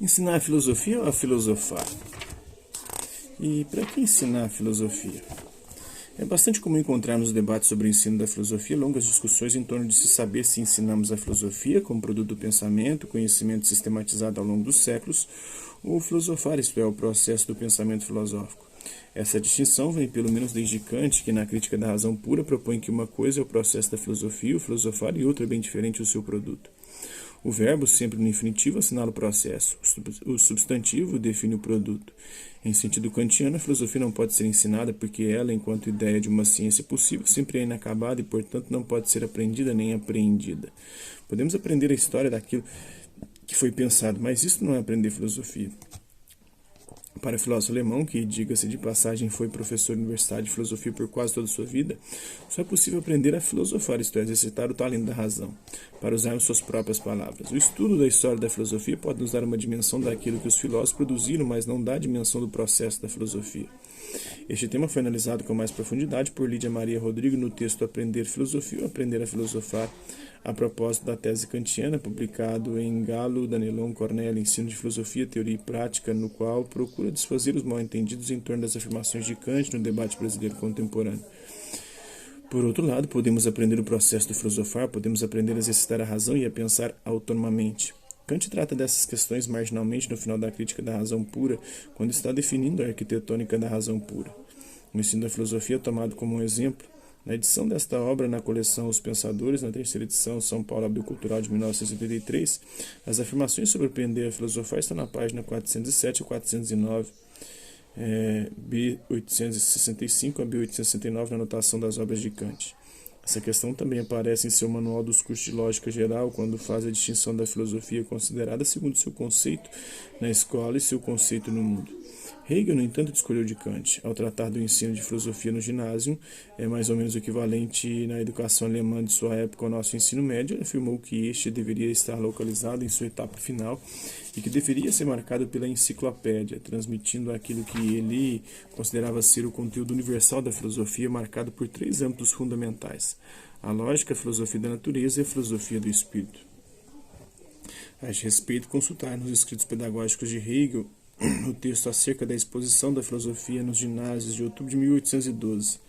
Ensinar a filosofia ou a filosofar? E para que ensinar a filosofia? É bastante comum encontrarmos no debate sobre o ensino da filosofia longas discussões em torno de se saber se ensinamos a filosofia como produto do pensamento, conhecimento sistematizado ao longo dos séculos, ou filosofar, isto é, o processo do pensamento filosófico. Essa distinção vem pelo menos desde Kant, que na Crítica da Razão Pura propõe que uma coisa é o processo da filosofia, o filosofar, e outra é bem diferente o seu produto. O verbo, sempre no infinitivo, assinala o processo. O substantivo define o produto. Em sentido kantiano, a filosofia não pode ser ensinada porque ela, enquanto ideia de uma ciência possível, sempre é inacabada e, portanto, não pode ser aprendida nem apreendida. Podemos aprender a história daquilo que foi pensado, mas isso não é aprender filosofia. Para o filósofo alemão, que, diga-se de passagem, foi professor de universidade de filosofia por quase toda a sua vida, só é possível aprender a filosofar, isto é, exercitar o talento da razão, para usarmos suas próprias palavras. O estudo da história da filosofia pode nos dar uma dimensão daquilo que os filósofos produziram, mas não dá a dimensão do processo da filosofia. Este tema foi analisado com mais profundidade por Lídia Maria Rodrigo no texto Aprender Filosofia ou Aprender a Filosofar, a propósito da tese kantiana, publicado em Galo, Danelon, Cornell, Ensino de Filosofia, Teoria e Prática, no qual procura desfazer os mal-entendidos em torno das afirmações de Kant no debate brasileiro contemporâneo. Por outro lado, podemos aprender o processo do filosofar, podemos aprender a exercitar a razão e a pensar autonomamente. Kant trata dessas questões marginalmente no final da Crítica da Razão Pura, quando está definindo a arquitetônica da razão pura. O ensino da filosofia é tomado como um exemplo. Na edição desta obra, na coleção Os Pensadores, na terceira edição, São Paulo Abril Cultural de 1983, as afirmações sobre aprender a filosofar estão na página 407 e 409, B865 a B869, na anotação das obras de Kant. Essa questão também aparece em seu Manual dos Cursos de Lógica Geral, quando faz a distinção da filosofia considerada segundo seu conceito na escola e seu conceito no mundo. Hegel, no entanto, discordou de Kant. Ao tratar do ensino de filosofia no ginásio, é mais ou menos o equivalente na educação alemã de sua época ao nosso ensino médio, ele afirmou que este deveria estar localizado em sua etapa final e que deveria ser marcado pela enciclopédia, transmitindo aquilo que ele considerava ser o conteúdo universal da filosofia, marcado por três âmbitos fundamentais: a lógica, a filosofia da natureza e a filosofia do espírito. A este respeito, consultar nos escritos pedagógicos de Hegel o texto acerca da exposição da filosofia nos ginásios de outubro de 1812.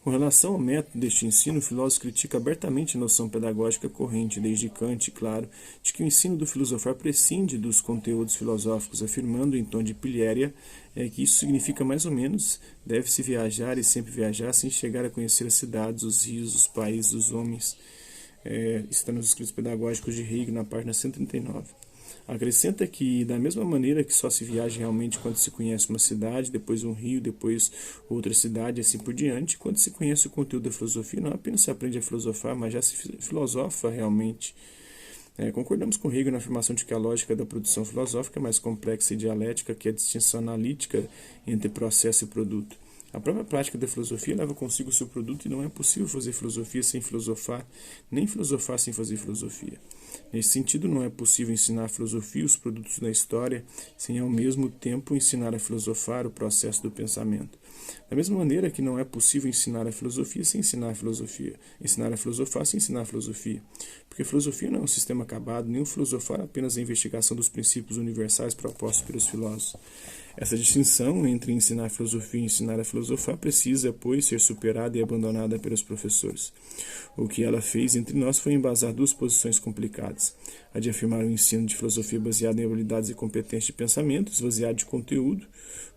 Com relação ao método deste ensino, o filósofo critica abertamente a noção pedagógica corrente, desde Kant, claro, de que o ensino do filosofar prescinde dos conteúdos filosóficos, afirmando, em tom de pilhéria, que isso significa mais ou menos: deve-se viajar e sempre viajar sem chegar a conhecer as cidades, os rios, os países, os homens. Está nos escritos pedagógicos de Hegel, na página 139. Acrescenta que, da mesma maneira que só se viaja realmente quando se conhece uma cidade, depois um rio, depois outra cidade, e assim por diante, quando se conhece o conteúdo da filosofia, não apenas se aprende a filosofar, mas já se filosofa realmente. Concordamos com Hegel na afirmação de que a lógica da produção filosófica é mais complexa e dialética que a distinção analítica entre processo e produto. A própria prática da filosofia leva consigo o seu produto e não é possível fazer filosofia sem filosofar, nem filosofar sem fazer filosofia. Nesse sentido, não é possível ensinar a filosofia os produtos da história sem, ao mesmo tempo, ensinar a filosofar o processo do pensamento. Da mesma maneira que não é possível ensinar a filosofia sem ensinar a filosofia, ensinar a filosofar sem ensinar a filosofia. Porque a filosofia não é um sistema acabado, nem o filosofar apenas a investigação dos princípios universais propostos pelos filósofos. Essa distinção entre ensinar a filosofia e ensinar a filosofar precisa, pois, ser superada e abandonada pelos professores. O que ela fez entre nós foi embasar duas posições complicadas: a de afirmar o ensino de filosofia baseado em habilidades e competências de pensamento, esvaziado de conteúdo,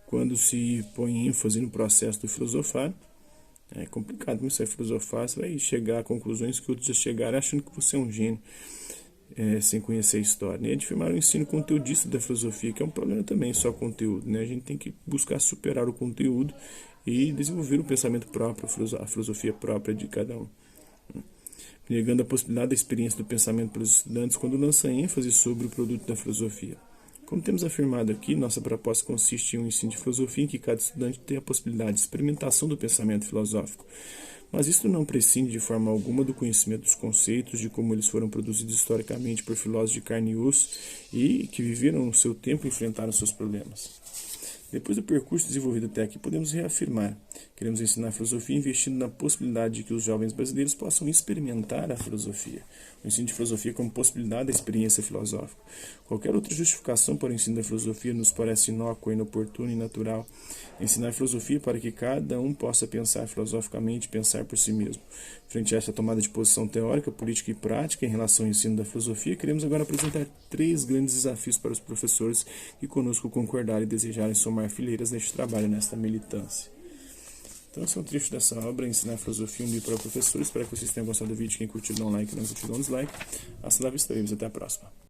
quando se põe ênfase no processo do filosofar. É complicado, mas você vai filosofar, você vai chegar a conclusões que outros já chegaram achando que você é um gênio, sem conhecer a história. E a de afirmar o ensino conteudista da filosofia, que é um problema também, só conteúdo. A gente tem que buscar superar o conteúdo e desenvolver o pensamento próprio, a filosofia própria de cada um, negando a possibilidade da experiência do pensamento pelos estudantes quando lança ênfase sobre o produto da filosofia. Como temos afirmado aqui, nossa proposta consiste em um ensino de filosofia em que cada estudante tem a possibilidade de experimentação do pensamento filosófico. Mas isto não prescinde de forma alguma do conhecimento dos conceitos, de como eles foram produzidos historicamente por filósofos de carne e osso e que viveram o seu tempo e enfrentaram seus problemas. Depois do percurso desenvolvido até aqui, podemos reafirmar Queremos ensinar a filosofia investindo na possibilidade de que os jovens brasileiros possam experimentar a filosofia. O ensino de filosofia como possibilidade da experiência filosófica. Qualquer outra justificação para o ensino da filosofia nos parece inócua, inoportuna e natural. Ensinar a filosofia para que cada um possa pensar filosoficamente, pensar por si mesmo. Frente a essa tomada de posição teórica, política e prática em relação ao ensino da filosofia, queremos agora apresentar 3 grandes desafios para os professores que conosco concordarem e desejarem somar fileiras neste trabalho, nesta militância. Então, esse é um trecho dessa obra, Ensinar a Filosofia, um livro para professores. Espero que vocês tenham gostado do vídeo. Quem curtiu, dá um like, não curtiu, dá um dislike. Hasta lá, vista, até a próxima.